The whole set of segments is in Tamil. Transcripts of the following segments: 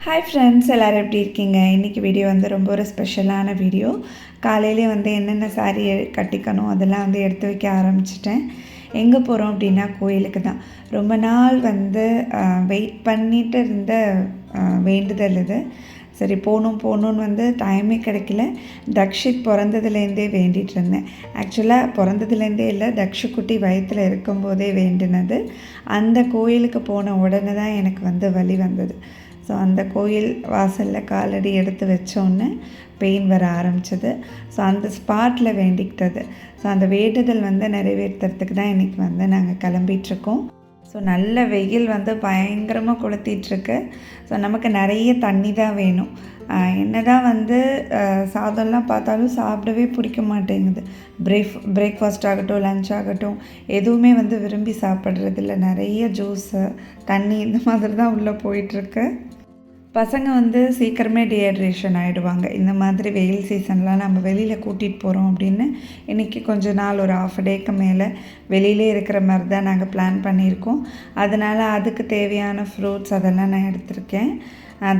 ஹாய் ஃப்ரெண்ட்ஸ், எல்லோரும் எப்படி இருக்கீங்க? இன்றைக்கி வீடியோ வந்து ரொம்ப ஒரு ஸ்பெஷலான வீடியோ. காலையிலே வந்து என்னென்ன சாரீ கட்டிக்கணும் அதெல்லாம் வந்து எடுத்து வைக்க ஆரம்பிச்சிட்டேன். எங்கே போகிறோம் அப்படின்னா கோயிலுக்கு தான். ரொம்ப நாள் வந்து வெயிட் பண்ணிட்டு இருந்த வேண்டுதல் இது. சரி போகணுன்னு வந்து டைமே கிடைக்கல. தக்ஷித் பிறந்ததுலேருந்தே வேண்டிகிட்டு இருந்தேன். ஆக்சுவலாக பிறந்ததுலேருந்தே இல்லை, தக்ஷுக்குட்டி வயிற்றில் இருக்கும்போதே வேண்டினது. அந்த கோயிலுக்கு போன உடனே தான் எனக்கு வந்து வலி வந்தது. ஸோ அந்த கோயில் வாசலில் காலடி எடுத்து வச்சோன்னே பெயின் வர ஆரம்பிச்சது. ஸோ அந்த ஸ்பாட்டில் வேண்டிக்கிட்டது. ஸோ அந்த வேண்டுதல் வந்து நிறைவேற்றுறதுக்கு தான் இன்றைக்கி வந்து நாங்கள் கிளம்பிகிட்ருக்கோம். ஸோ நல்ல வெயில் வந்து பயங்கரமாக கொளுத்திகிட்ருக்கு. ஸோ நமக்கு நிறைய தண்ணி தான் வேணும். என்ன தான் வந்து சாதம்லாம் பார்த்தாலும் சாப்பிடவே பிடிக்க மாட்டேங்குது. பிரேக்ஃபாஸ்ட் ஆகட்டும், லன்ச் ஆகட்டும், எதுவுமே வந்து விரும்பி சாப்பிட்றதில்ல. நிறைய ஜூஸு, தண்ணி இந்த மாதிரி தான் உள்ளே போயிட்டுருக்கு. பசங்க வந்து சீக்கிரமே டீஹைட்ரேஷன் ஆகிடுவாங்க. இந்த மாதிரி வெயில் சீசன்லாம் நம்ம வெளியில் கூட்டிகிட்டு போகிறோம் அப்படின்னு இன்றைக்கி கொஞ்ச நாள் ஒரு ½ டேக்கு மேலே வெளியிலே இருக்கிற மாதிரி தான் நாங்கள் பிளான் பண்ணியிருக்கோம். அதனால் அதுக்கு தேவையான ஃப்ரூட்ஸ் அதெல்லாம் நான் எடுத்திருக்கேன்.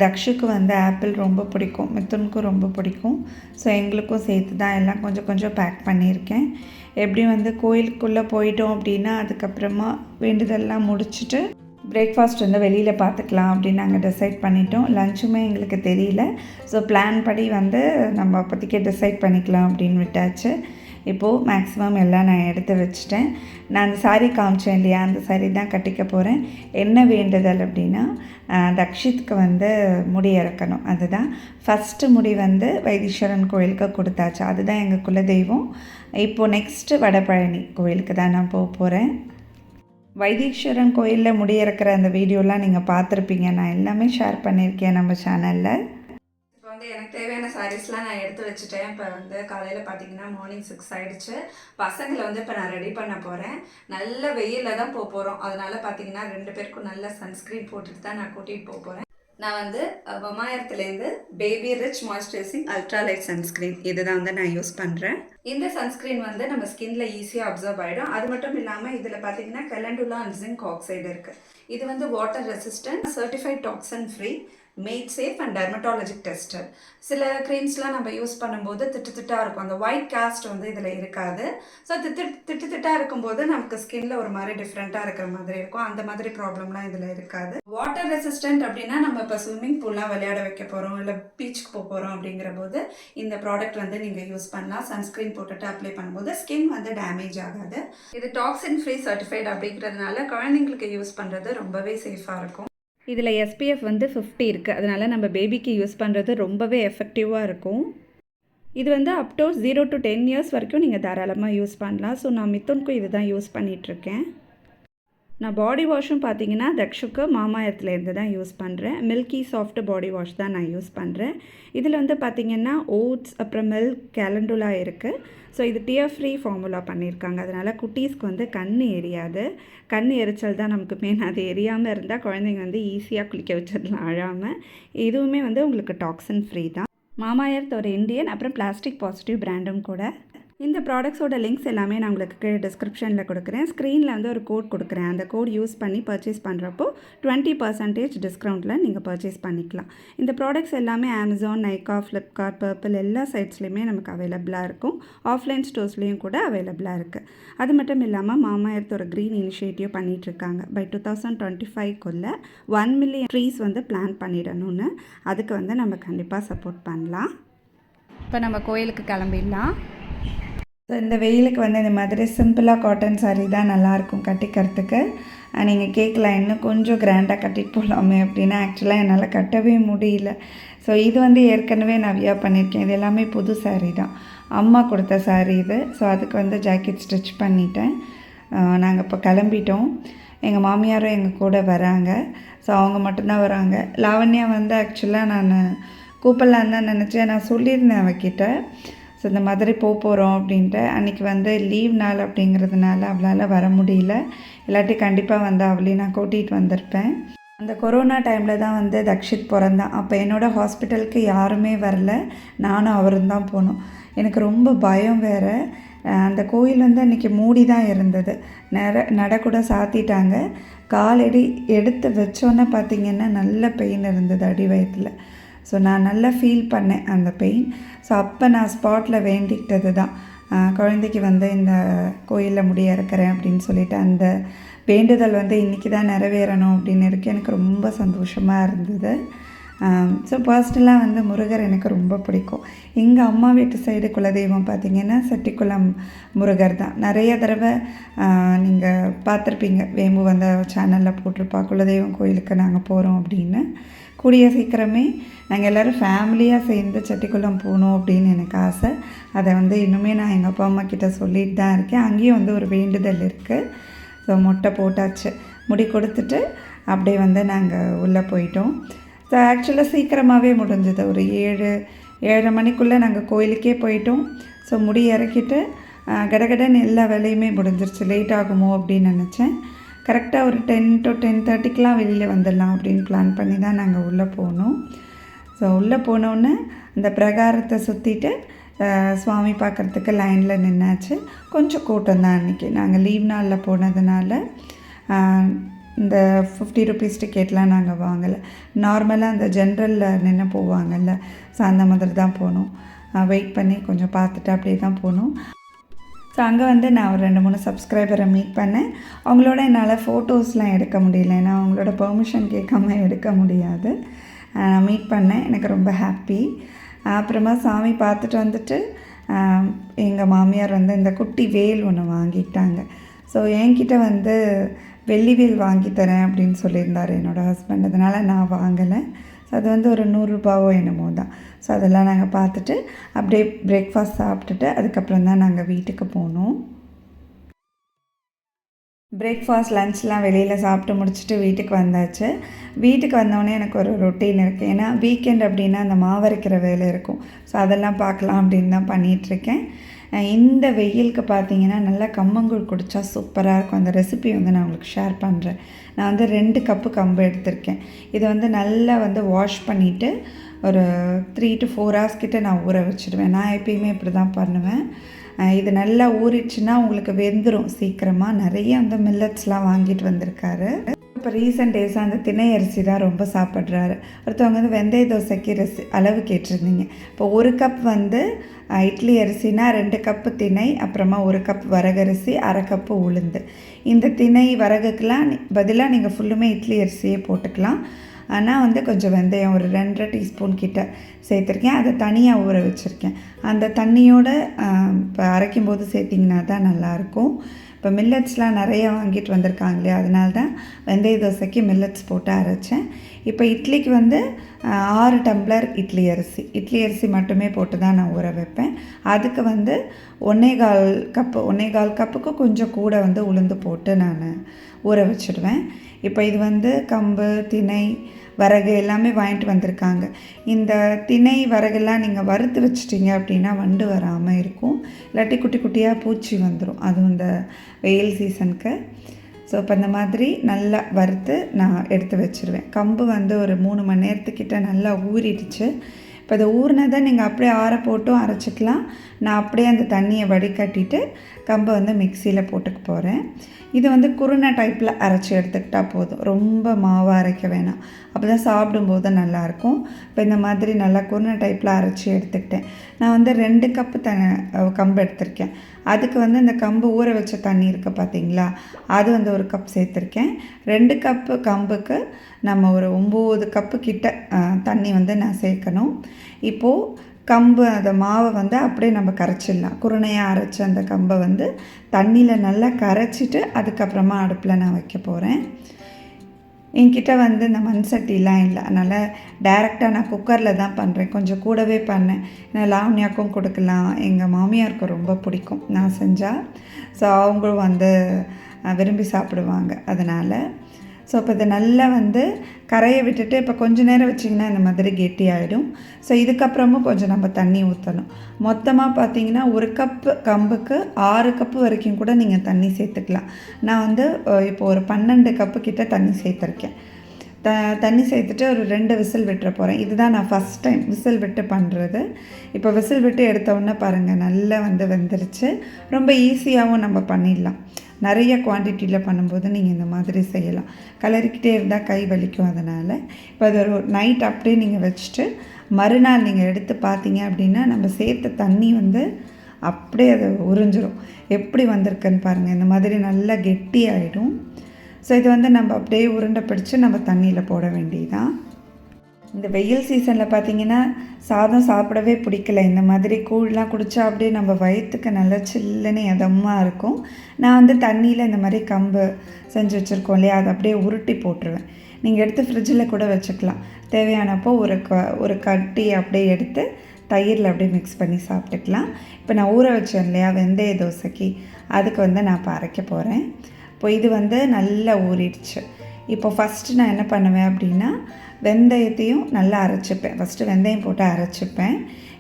தக்ஷுக்கு வந்து ஆப்பிள் ரொம்ப பிடிக்கும், மித்துனுக்கும் ரொம்ப பிடிக்கும். ஸோ எங்களுக்கும் சேர்த்து தான் எல்லாம் கொஞ்சம் கொஞ்சம் பேக் பண்ணியிருக்கேன். எப்படியும் வந்து கோயிலுக்குள்ளே போயிட்டோம் அப்படின்னா அதுக்கப்புறமா வேண்டுதல்லாம் முடிச்சுட்டு பிரேக்ஃபாஸ்ட் வந்து வெளியில் பார்த்துக்கலாம் அப்படின்னு நாங்கள் டிசைட் பண்ணிட்டோம். லன்ச்சுமே எங்களுக்கு தெரியல. ஸோ பிளான் படி வந்து நம்ம அப்போதைக்கே டிசைட் பண்ணிக்கலாம் அப்படின்னு விட்டாச்சு. இப்போது மேக்ஸிமம் எல்லாம் நான் எடுத்து வச்சுட்டேன். நான் அந்த சாரீ காமிச்சேன் இல்லையா, அந்த சாரீ தான் கட்டிக்க போகிறேன். என்ன வேண்டுதல் அப்படின்னா, தக்ஷித்துக்கு வந்து முடி இறக்கணும். அதுதான் ஃபஸ்ட்டு முடி வந்து வைத்தீஸ்வரன் கோயிலுக்கு கொடுத்தாச்சு. அதுதான் எங்கள் குலதெய்வம். இப்போது நெக்ஸ்ட்டு வடபழனி கோயிலுக்கு தான் நான் போக போகிறேன். வைத்தீஸ்வரன் கோயிலில் முடியிறக்கிற அந்த வீடியோலாம் நீங்கள் பார்த்துருப்பீங்க. நான் எல்லாமே ஷேர் பண்ணியிருக்கேன் நம்ம சேனலில். இப்போ வந்து எனக்கு தேவையான சாரீஸ்லாம் நான் எடுத்து வச்சுட்டேன். இப்போ வந்து காலையில் பார்த்தீங்கன்னா மார்னிங் 6 ஆகிடுச்சு. பசங்களை வந்து இப்போ நான் ரெடி பண்ண போகிறேன். நல்ல வெயிலில் தான் போக போகிறோம். அதனால் பார்த்தீங்கன்னா 2 பேருக்கும் நல்ல சன்ஸ்க்ரீன் போட்டுட்டு தான் நான் கூட்டிகிட்டு போக போகிறேன். நான் வந்து மமாயத்துலேருந்து baby rich moisturising ultra light sunscreen இதுதான் வந்து நான் யூஸ் பண்ணுறேன். இந்த சன்ஸ்க்ரீன் வந்து நம்ம ஸ்கின்ல ஈஸியாக அப்சர்வ் ஆகிடும். அது மட்டும் இல்லாமல் இதில் பார்த்தீங்கன்னா கலண்டுலா அண்ட் ஜிங்க் ஆக்சைடு இருக்குது. இது வந்து water resistant, certified toxin free, made safe and dermatologic tested. சில க்ரீம்ஸ்லாம் நம்ம யூஸ் பண்ணும்போது திட்டாக இருக்கும். அந்த ஒயிட் காஸ்ட் வந்து இதில் இருக்காது. ஸோ திட்டாக இருக்கும்போது நமக்கு ஸ்கின்ல ஒரு மாதிரி டிஃப்ரெண்ட்டாக இருக்கிற மாதிரி இருக்கும். அந்த மாதிரி ப்ராப்ளம்லாம் இதில் இருக்காது. வாட்டர் ரெசிஸ்டன்ட் அப்படின்னா நம்ம இப்போ ஸ்விம்மிங் பூல்லாம் விளையாட வைக்க போகிறோம், இல்லை பீச்சுக்கு போக போகிறோம் அப்படிங்கிற போது இந்த ப்ராடக்ட் வந்து நீங்கள் யூஸ் பண்ணலாம். சன்ஸ்க்ரீன் போட்டுட்டு அப்ளை பண்ணும்போது ஸ்கின் வந்து டேமேஜ் ஆகாது. இது டாக்ஸின் ஃப்ரீ சர்டிஃபைட் அப்படிங்கிறதுனால குழந்தைங்களுக்கு யூஸ் பண்ணுறது ரொம்பவே சேஃபாக இருக்கும். இதில் SPF வந்து 50 இருக்குது. அதனால் நம்ம பேபிக்கு யூஸ் பண்ணுறது ரொம்பவே எஃபெக்டிவாக இருக்கும். இது வந்து அப் டு 0 to 10 இயர்ஸ் வரைக்கும் நீங்கள் தாராளமாக யூஸ் பண்ணலாம். ஸோ நான் மித்துனுக்கும் இது தான் யூஸ் பண்ணிகிட்ருக்கேன். நான் பாடி வாஷும் பார்த்தீங்கன்னா தக்ஷுக்கு மாமாயத்துலேருந்து தான் யூஸ் பண்ணுறேன். மில்கி சாஃப்ட் பாடி வாஷ் தான் நான் யூஸ் பண்ணுறேன். இதில் வந்து பார்த்திங்கன்னா ஓட்ஸ், அப்புறம் மில்க், கேலண்டுலா இருக்குது. ஸோ இது டியர் ஃப்ரீ ஃபார்முலா பண்ணியிருக்காங்க. அதனால் குட்டீஸ்க்கு வந்து கண் எரியாது. கண் எரிச்சல் தான் நமக்கு மெயின். அது எரியாமல் இருந்தால் குழந்தைங்க வந்து ஈஸியாக குளிக்க வச்சிடலாம் அழாமல். இதுவுமே வந்து உங்களுக்கு டாக்ஸின் ஃப்ரீ தான். மாமாயர்த் ஒரு இந்தியன், அப்புறம் பிளாஸ்டிக் பாசிட்டிவ் பிராண்டும் கூட. இந்த ப்ராடக்ட்ஸோட லிங்க்ஸ் எல்லாமே நான் உங்களுக்கு டிஸ்கிரிப்ஷனில் கொடுக்குறேன். ஸ்க்ரீனில் வந்து ஒரு கோட் கொடுக்குறேன். அந்த கோட் யூஸ் பண்ணி பர்ச்சேஸ் பண்ணுறப்போ 20% டிஸ்கவுண்ட்டில் நீங்கள் பர்ச்சேஸ் பண்ணிக்கலாம். இந்த ப்ராடக்ட்ஸ் எல்லாமே அமேசான், நைக்கா, ஃப்ளிப்கார்ட், பர்பிள் எல்லா சைட்ஸ்லேயுமே நமக்கு அவைலபிளாக இருக்கும். ஆஃப்லைன் ஸ்டோர்ஸ்லேயும் கூட அவைலபிளாக இருக்குது. அது மட்டும் இல்லாமல் மாமாயர்த் ஒரு க்ரீன் இனிஷியேட்டிவ் பண்ணிகிட்ருக்காங்க. பை 2025 1 மில்லியன் ட்ரீஸ் வந்து பிளான் பண்ணிடணும்னு. அதுக்கு வந்து நம்ம கண்டிப்பாக சப்போர்ட் பண்ணலாம். இப்போ நம்ம கோயிலுக்கு கிளம்பிடலாம். ஸோ இந்த வெயிலுக்கு வந்து இந்த மாதிரி சிம்பிளாக காட்டன் சாரீ தான் நல்லாயிருக்கும் கட்டிக்கிறதுக்கு. நீங்கள் கேட்கலாம் இன்னும் கொஞ்சம் கிராண்டாக கட்டிட்டு போகலாமே அப்படின்னா, ஆக்சுவலாக என்னால் கட்டவே முடியல. ஸோ இது வந்து ஏற்கனவே நான் வியர் பண்ணியிருக்கேன். இது எல்லாமே புது சாரீ தான், அம்மா கொடுத்த சாரீ இது. ஸோ அதுக்கு வந்து ஜாக்கெட் ஸ்டிச் பண்ணிட்டேன். நாங்கள் இப்போ கிளம்பிட்டோம். எங்கள் மாமியாரும் எங்கள் கூட வராங்க. ஸோ அவங்க மட்டும்தான் வராங்க. லாவண்யா வந்து ஆக்சுவலாக நான் கூப்பிடலான்னு தான் நினச்சேன். நான் சொல்லியிருந்தேன் அவகிட்ட, ஸோ இந்த மாதிரி போகிறோம் அப்படின்ட்டு. அன்றைக்கி வந்து லீவ் நாள் அப்படிங்கிறதுனால அவளால் வர முடியல. இல்லாட்டி கண்டிப்பாக வந்து அவளையும் நான் கூட்டிகிட்டு வந்திருப்பேன். அந்த கொரோனா டைமில் தான் வந்து தக்ஷித் பிறந்தான். அப்போ என்னோடய ஹாஸ்பிட்டலுக்கு யாருமே வரல, நானும் அவரும் தான் போனோம். எனக்கு ரொம்ப பயம் வேறு. அந்த கோயில் வந்து அன்றைக்கி மூடி தான் இருந்தது. நட கூட சாத்திட்டாங்க. காலடி எடுத்து வச்சோன்னே பார்த்திங்கன்னா நல்ல பெயின் இருந்தது அடி வயிற்றில். ஸோ நான் நல்லா ஃபீல் பண்ணேன் அந்த பெயின். ஸோ அப்போ நான் ஸ்பாட்டில் வேண்டிக்கிட்டது தான், குழந்தைக்கு வந்து இந்த கோயிலில் முடி இறக்குறேன் அப்படின்னு சொல்லிட்டு அந்த வேண்டுதல் வந்து இன்றைக்கி தான் நிறைவேறணும் அப்படின்னு இருக்குது. எனக்கு ரொம்ப சந்தோஷமாக இருந்தது. ஸோ பர்ஸ்னலாக வந்து முருகர் எனக்கு ரொம்ப பிடிக்கும். எங்கள் அம்மா வீட்டு சைடு குலதெய்வம் பார்த்திங்கன்னா செட்டிக்குளம் முருகர் தான். நிறைய தடவை நீங்கள் பார்த்துருப்பீங்க, வேம்பு வந்த சேனலில் போட்டிருப்பா குலதெய்வம் கோயிலுக்கு நாங்கள் போகிறோம் அப்படின்னு. கூடிய சீக்கிரமே நாங்கள் எல்லோரும் ஃபேமிலியாக சேர்ந்து செட்டிக்குளம் போகணும் அப்படின்னு எனக்கு ஆசை. அதை வந்து இன்னுமே நான் எங்கள் அப்பா அம்மா கிட்டே சொல்லிட்டு தான் இருக்கேன். அங்கேயும் வந்து ஒரு வேண்டுதல் இருக்குது. ஸோ மொட்டை போட்டாச்சு, முடி கொடுத்துட்டு அப்படியே வந்து நாங்கள் உள்ளே போயிட்டோம். ஸோ ஆக்சுவலாக சீக்கிரமாகவே முடிஞ்சது. ஒரு 7-7:30 மணிக்குள்ளே நாங்கள் கோயிலுக்கே போயிட்டோம். ஸோ முடி இறக்கிட்டு கடகடன்னு எல்லா வேலையுமே முடிஞ்சிருச்சு. லேட் ஆகுமோ அப்படின்னு நினச்சேன். கரெக்டாக ஒரு 10 to 10:30க்கெலாம் வெளியில் வந்துடலாம் அப்படின்னு பிளான் பண்ணி தான் நாங்கள் உள்ளே போனோம். ஸோ உள்ளே போனோன்னே அந்த பிரகாரத்தை சுற்றிட்டு சுவாமி பார்க்குறதுக்கு லைனில் நின்னாச்சு. கொஞ்சம் கூட்டம் தான் அன்றைக்கி. நாங்கள் லீவ் நாளில் போனதுனால இந்த 50 rupees டிக்கெட்லாம் நாங்கள் வாங்கலை. நார்மலாக அந்த ஜென்ரலில் நின்று போவாங்கல்ல, ஸோ அந்த மாதிரி தான் போனோம். வெயிட் பண்ணி கொஞ்சம் பார்த்துட்டு அப்படியே தான் போனோம். ஸோ அங்கே வந்து நான் ஒரு 2-3 சப்ஸ்கிரைபரை மீட் பண்ணேன். அவங்களோட என்னால் ஃபோட்டோஸ்லாம் எடுக்க முடியல, ஏன்னா அவங்களோட பெர்மிஷன் கேட்காம எடுக்க முடியாது. நான் மீட் பண்ணேன், எனக்கு ரொம்ப ஹாப்பி. அப்புறமா சாமி பார்த்துட்டு வந்துட்டு எங்கள் மாமியார் வந்து இந்த குட்டி வேல் ஒன்று வாங்கிட்டாங்க. ஸோ என்கிட்ட வந்து வெள்ளி வேல் வாங்கி தரேன் அப்படின்னு சொல்லியிருந்தார் என்னோடய ஹஸ்பண்ட். அதனால் நான் வாங்கலை. ஸோ அது வந்து ஒரு 100 ரூபாவோ என்னமோ தான். ஸோ அதெல்லாம் நாங்கள் பார்த்துட்டு அப்படியே பிரேக்ஃபாஸ்ட் சாப்பிட்டுட்டு அதுக்கப்புறம் தான் நாங்கள் வீட்டுக்கு போனோம். பிரேக்ஃபாஸ்ட் லன்ச்லாம் வெளியில் சாப்பிட்டு முடிச்சுட்டு வீட்டுக்கு வந்தாச்சு. வீட்டுக்கு வந்தோடனே எனக்கு ஒரு ரொட்டீன் இருக்குது. ஏன்னா வீக்கெண்ட் அப்படின்னா அந்த மாவரைக்கிற வேலை இருக்கும். ஸோ அதெல்லாம் பார்க்கலாம் அப்படின்னு தான் பண்ணிகிட்ருக்கேன். இந்த வெயிலுக்கு பார்த்தீங்கன்னா நல்லா கம்மங்கூழ் குடித்தா சூப்பராக இருக்கும். அந்த ரெசிபி வந்து நான் உங்களுக்கு ஷேர் பண்ணுறேன். நான் வந்து 2 கப்பு கம்பு எடுத்திருக்கேன். இது வந்து நல்லா வந்து வாஷ் பண்ணிவிட்டு ஒரு 3 to 4 hours கிட்ட நான் ஊற வச்சுடுவேன். நான் எப்பயுமே இப்படி தான் பண்ணுவேன். இது நல்லா ஊறிடுச்சுன்னா உங்களுக்கு வெந்துடும் சீக்கிரமாக. நிறைய அந்த மில்லட்ஸ்லாம் வாங்கிட்டு வந்திருக்காரு. இப்போ ரீசெண்ட் டேஸாக அந்த திணை அரிசி தான் ரொம்ப சாப்பிட்றாரு. ஒருத்தவங்க வந்து வெந்தய தோசைக்கு அளவு கேட்டிருந்தீங்க. இப்போ 1 கப் வந்து இட்லி அரிசினா 2 கப்பு திணை, அப்புறமா 1 கப் வரகரிசி, 1/2 கப்பு உளுந்து. இந்த திணை வரகுக்கெலாம் பதிலாக நீங்கள் ஃபுல்லுமே இட்லி அரிசியே போட்டுக்கலாம். ஆனால் வந்து கொஞ்சம் வெந்தயம் ஒரு 2.5 டீஸ்பூன் கிட்ட சேர்த்துருக்கேன். அதை தனியாக ஊற வச்சுருக்கேன். அந்த தண்ணியோடு இப்போ அரைக்கும் போது சேர்த்திங்கன்னா தான் நல்லாயிருக்கும். இப்போ மில்லட்ஸ்லாம் நிறைய வாங்கிட்டு வந்திருக்காங்க இல்லையா, அதனால தான் வெந்தய தோசைக்கு மில்லட்ஸ் போட்டு அரைச்சேன். இப்போ இட்லிக்கு வந்து 6 டம்ளர் இட்லி அரிசி மட்டுமே போட்டு தான் நான் ஊற வைப்பேன். அதுக்கு வந்து 1.25 கப்புக்கு கொஞ்சம் கூட வந்து உளுந்து போட்டு நான் ஊற வச்சுடுவேன். இப்போ இது வந்து கம்பு, திணை, வரகு எல்லாமே வாங்கிட்டு வந்திருக்காங்க. இந்த திணை வரகெல்லாம் நீங்கள் வறுத்து வச்சிட்டிங்க அப்படின்னா வண்டு வராமல் இருக்கும். இல்லாட்டி குட்டி குட்டியாக பூச்சி வந்துடும், அதுவும் இந்த வெயில் சீசனுக்கு. ஸோ இப்போ இந்த மாதிரி நல்லா வறுத்து நான் எடுத்து வச்சுருவேன். கம்பு வந்து ஒரு 3 மணி நேரத்துக்கிட்ட நல்லா ஊறிடுச்சு. இப்போ அதை ஊறினதை நீங்கள் அப்படியே ஆற போட்டும் அரைச்சிக்கலாம். நான் அப்படியே அந்த தண்ணியை வடிகட்டிட்டு கம்பை வந்து மிக்சியில் போட்டுக்க போகிறேன். இது வந்து குருணை டைப்பில் அரைச்சி எடுத்துக்கிட்டால் போதும், ரொம்ப மாவாக அரைக்க வேணாம். அப்போ தான் சாப்பிடும்போது நல்லாயிருக்கும். இப்போ இந்த மாதிரி நல்லா குருணை டைப்பில் அரைச்சி எடுத்துக்கிட்டேன். நான் வந்து 2 கப்பு கம்பு எடுத்திருக்கேன். அதுக்கு வந்து இந்த கம்பு ஊற வச்ச தண்ணி இருக்குது பார்த்தீங்களா, அது வந்து 1 கப் சேர்த்துருக்கேன். 2 கப்பு கம்புக்கு நம்ம ஒரு 9 கப்பு கிட்ட தண்ணி வந்து நான் சேர்க்கணும். இப்போது கம்பு அந்த மாவை வந்து அப்படியே நம்ம கரைச்சிடலாம். குருணையாக அரைச்ச அந்த கம்பை வந்து தண்ணியில் நல்லா கரைச்சிட்டு அதுக்கப்புறமா அடுப்பில் நான் வைக்க போகிறேன். என்கிட்ட வந்து இந்த மண் சட்டிலாம் இல்லை, அதனால் டைரெக்டாக நான் குக்கரில் தான் பண்ணுறேன். கொஞ்சம் கூடவே பண்ணேன். ஏன்னா லாவண்யாக்கும் கொடுக்கலாம், எங்கள் மாமியாருக்கு ரொம்ப பிடிக்கும் நான் செஞ்சால். ஸோ அவங்களும் வந்து விரும்பி சாப்பிடுவாங்க. அதனால் ஸோ இப்போ இதை நல்லா வந்து கரையை விட்டுட்டு இப்போ கொஞ்சம் நேரம் வச்சிங்கன்னா இந்த மாதிரி கெட்டி ஆகிடும். ஸோ இதுக்கப்புறமும் கொஞ்சம் நம்ம தண்ணி ஊற்றணும். மொத்தமாக பார்த்தீங்கன்னா 1 கப்பு கம்புக்கு 6 கப்பு வரைக்கும் கூட நீங்கள் தண்ணி சேர்த்துக்கலாம். நான் வந்து இப்போ ஒரு 12 கப்பு கிட்ட தண்ணி சேர்த்துருக்கேன். தண்ணி சேர்த்துட்டு ஒரு 2 விசில் விட்டுற போகிறேன். இதுதான் நான் ஃபஸ்ட் டைம் விசில் விட்டு பண்ணுறது. இப்போ விசில் விட்டு எடுத்தோடனே பாருங்கள் நல்லா வெந்துருச்சு. ரொம்ப ஈஸியாகவும் நம்ம பண்ணிடலாம். நிறைய குவான்டிட்டியில் பண்ணும்போது நீங்கள் இந்த மாதிரி செய்யலாம். கலரிக்கிட்டே இருந்தால் கை வலிக்கும். அதனால் இப்போ அது ஒரு நைட் அப்படியே நீங்கள் வச்சுட்டு மறுநாள் நீங்கள் எடுத்து பார்த்தீங்க அப்படின்னா நம்ம சேர்த்த தண்ணி அப்படியே அதை உறிஞ்சிரும். எப்படி வந்திருக்குன்னு பாருங்கள். இந்த மாதிரி நல்லா கெட்டி ஆகிடும். ஸோ இது நம்ம அப்படியே உருண்டை பிடிச்சி நம்ம தண்ணியில் போட வேண்டியதான். இந்த வெயில் சீசனில் பார்த்திங்கன்னா சாதம் சாப்பிடவே பிடிக்கல. இந்த மாதிரி கூழ்லாம் குடித்தா அப்படியே நம்ம வயிற்றுக்கு நல்லா சில்லுன்னு இதமாக இருக்கும். நான் தண்ணியில் இந்த மாதிரி கம்பு செஞ்சு வச்சுருக்கோம் இல்லையா, அதை அப்படியே உருட்டி போட்டுருவேன். நீங்கள் எடுத்து ஃப்ரிட்ஜில் கூட வச்சுக்கலாம். தேவையானப்போ ஒரு கட்டி அப்படியே எடுத்து தயிரில் அப்படியே மிக்ஸ் பண்ணி சாப்பிட்டுக்கலாம். இப்போ நான் ஊற வச்சேன் இல்லையா வெந்தய தோசைக்கு, அதுக்கு நான் இப்போ அரைக்க போகிறேன். இப்போ இது நல்லா ஊறிடுச்சு. இப்போ ஃபஸ்ட்டு நான் என்ன பண்ணுவேன் அப்படின்னா வெந்தயத்தையும் நல்லா அரைச்சிப்பேன். ஃபஸ்ட்டு வெந்தயம் போட்டு அரைச்சிப்பேன்.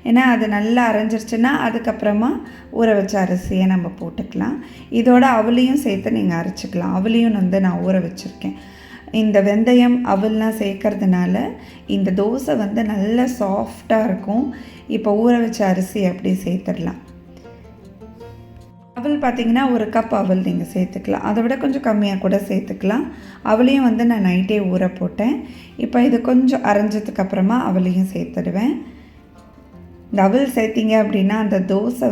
ஏன்னா அது நல்லா அரைஞ்சிருச்சுன்னா அதுக்கப்புறமா ஊற வச்ச அரிசியை நம்ம போட்டுக்கலாம். இதோட அவளையும் சேர்த்து நீங்கள் அரைச்சிக்கலாம். அவளையும் நான் ஊற வச்சுருக்கேன். இந்த வெந்தயம் அவல்லாம் சேர்க்கறதுனால இந்த தோசை நல்லா சாஃப்டாக இருக்கும். இப்போ ஊற வச்ச அரிசி அப்படியே சேர்த்துடலாம். அவல் பார்த்திங்கன்னா 1 கப் அவல் நீங்கள் சேர்த்துக்கலாம். அதை விட கொஞ்சம் கம்மியாக கூட சேர்த்துக்கலாம். அவளையும் நான் நைட்டே ஊற போட்டேன். இப்போ இது கொஞ்சம் அரைஞ்சதுக்கப்புறமா அவளையும் சேர்த்துடுவேன். இந்த அவல் சேர்த்திங்க அப்படின்னா அந்த தோசை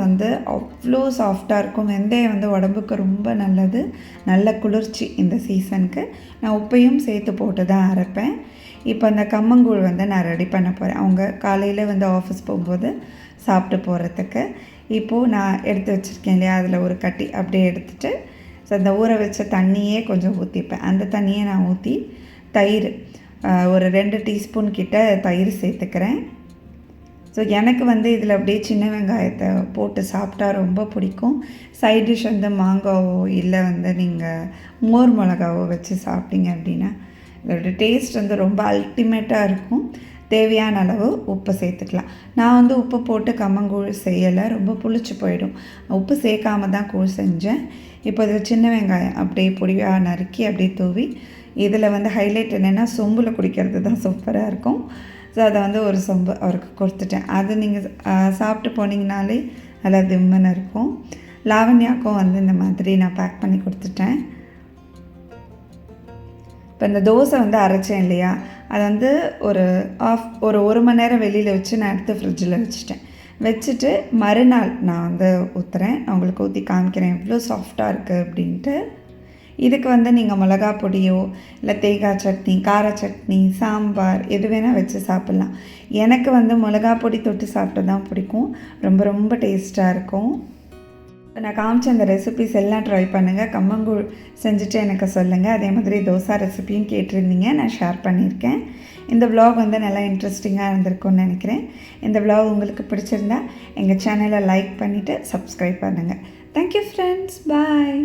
அவ்வளோ சாஃப்டாக இருக்கும். வெந்தயம் உடம்புக்கு ரொம்ப நல்லது, நல்ல குளிர்ச்சி இந்த சீசனுக்கு. நான் உப்பையும் சேர்த்து போட்டு தான் அரைப்பேன். இப்போ அந்த கம்மங்கூழ் நான் ரெடி பண்ண போகிறேன். அவங்க காலையில் ஆஃபீஸ் போகும்போது சாப்பிட்டு போகிறதுக்கு. இப்போது நான் எடுத்து வச்சுருக்கேன் இல்லையா, அதில் ஒரு கட்டி அப்படியே எடுத்துகிட்டு ஸோ அந்த ஊற வச்ச தண்ணியே கொஞ்சம் ஊற்றிப்பேன். அந்த தண்ணியை நான் ஊற்றி தயிர் ஒரு 2 டீஸ்பூன் கிட்ட தயிர் சேர்த்துக்கிறேன். ஸோ எனக்கு இதில் அப்படியே சின்ன வெங்காயத்தை போட்டு சாப்பிட்டா ரொம்ப பிடிக்கும். சைட் டிஷ் மாங்காவோ இல்லை நீங்கள் மோர் மிளகாவோ வச்சு சாப்பிட்டீங்க அப்படின்னா இதோட டேஸ்ட் ரொம்ப அல்டிமேட்டாக இருக்கும். தேவையான அளவு உப்பு சேர்த்துக்கலாம். நான் உப்பு போட்டு கம்மங்கூழ் செய்யலை, ரொம்ப புளிச்சு போயிடும். உப்பு சேர்க்காம தான் கூழ் செஞ்சேன். இப்போ இது சின்ன வெங்காயம் அப்படியே பொடியாக நறுக்கி அப்படியே தூவி இதில் ஹைலைட் என்னென்னா சொம்பில் குடிக்கிறது தான் சூப்பராக இருக்கும். ஸோ அதை ஒரு சொம்பு அவருக்கு கொடுத்துட்டேன். அது நீங்கள் சாப்பிட்டு போனீங்கனாலே நல்லா திம்முன்னு இருக்கும். லாவண்யாக்கும் இந்த மாதிரி நான் பேக் பண்ணி கொடுத்துட்டேன். இப்போ இந்த தோசை அரைச்சேன் இல்லையா, அதை ஒரு மணி நேரம் வெளியில் வச்சு நான் எடுத்து ஃப்ரிட்ஜில் வச்சுட்டு மறுநாள் நான் ஊற்றுறேன். உங்களுக்கு ஊற்றி காமிக்கிறேன் எவ்வளோ சாஃப்டாக இருக்குது அப்படின்ட்டு. இதுக்கு நீங்கள் மிளகா பொடியோ இல்லை தேங்காய் சட்னி, கார சட்னி, சாம்பார் எது வேணால் வச்சு சாப்பிட்லாம். எனக்கு மிளகா பொடி தொட்டு சாப்பிட்டு தான் பிடிக்கும். ரொம்ப ரொம்ப டேஸ்ட்டாக இருக்கும். நான் காமிச்ச அந்த ரெசிபிஸ் எல்லாம் ட்ரை பண்ணுங்கள். கம்மங்கூழ் செஞ்சுட்டு எனக்கு சொல்லுங்கள். அதே மாதிரி தோசை ரெசிபியும் கேட்டிருந்தீங்க, நான் ஷேர் பண்ணியிருக்கேன். இந்த விலாக் நல்லா இன்ட்ரெஸ்டிங்காக இருந்திருக்கும்னு நினைக்கிறேன். இந்த விலாக் உங்களுக்கு பிடிச்சிருந்தா எங்கள் சேனலை லைக் பண்ணிவிட்டு சப்ஸ்கிரைப் பண்ணுங்கள். தேங்க்யூ ஃப்ரெண்ட்ஸ், பாய்.